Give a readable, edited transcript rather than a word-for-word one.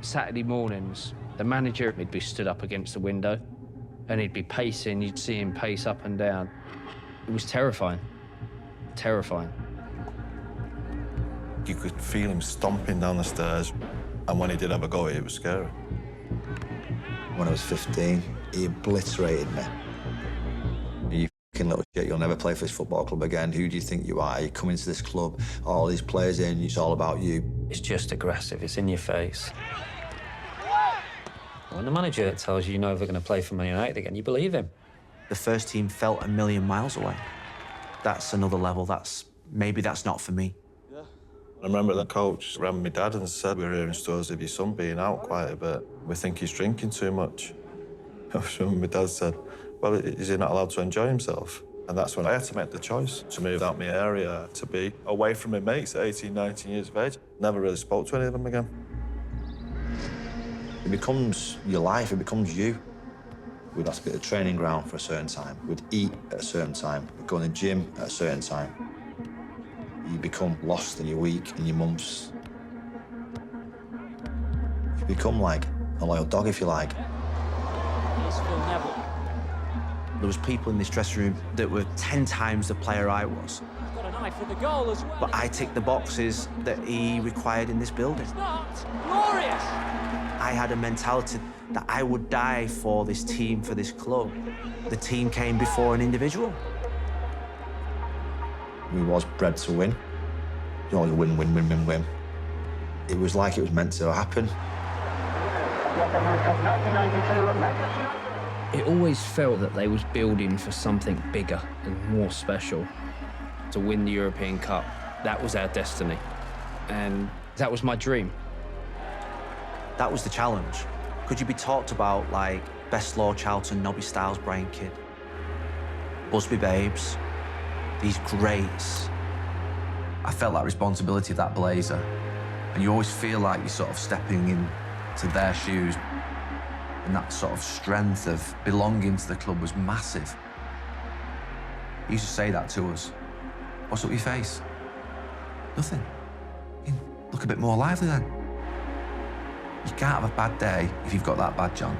Saturday mornings, the manager, he'd be stood up against the window and he'd be pacing. You'd see him pace up and down. It was terrifying, terrifying. You could feel him stomping down the stairs, and when he did have a go, it was scary. When I was 15, he obliterated me. You fucking little shit, you'll never play for this football club again. Who do you think you are? You come into this club, all these players in, it's all about you. It's just aggressive, it's in your face. When the manager tells you you're never going to play for Man United again, you believe him. The first team felt a million miles away. That's another level. Maybe that's not for me. I remember the coach ran my dad and said, "We're hearing stories of your son being out quite a bit. We think he's drinking too much." I remember my dad said, "Well, is he not allowed to enjoy himself?" And that's when I had to make the choice to move out my area, to be away from my mates at 18, 19 years of age. Never really spoke to any of them again. It becomes your life, it becomes you. We'd have to be at the training ground for a certain time. We'd eat at a certain time. We'd go in the gym at a certain time. You become lost in your week, in your months. You become like a loyal dog, if you like. Here's Phil Neville. There was people in this dressing room that were 10 times the player I was. He's got an eye for the goal as well. But I ticked the boxes that he required in this building. It's not glorious. I had a mentality that I would die for this team, for this club. The team came before an individual. We was bred to win. You know, win, win, win, win, win. It was like it was meant to happen. It always felt that they was building for something bigger and more special. To win the European Cup, that was our destiny. And that was my dream. That was the challenge. Could you be talked about like Best Lord Charlton, Nobby Styles, Brian Kidd, Busby Babes, these greats? I felt that responsibility of that blazer, and you always feel like you're sort of stepping into their shoes, and that sort of strength of belonging to the club was massive. He used to say that to us. "What's up your face?" "Nothing." "You look a bit more lively then." You can't have a bad day if you've got that badge on.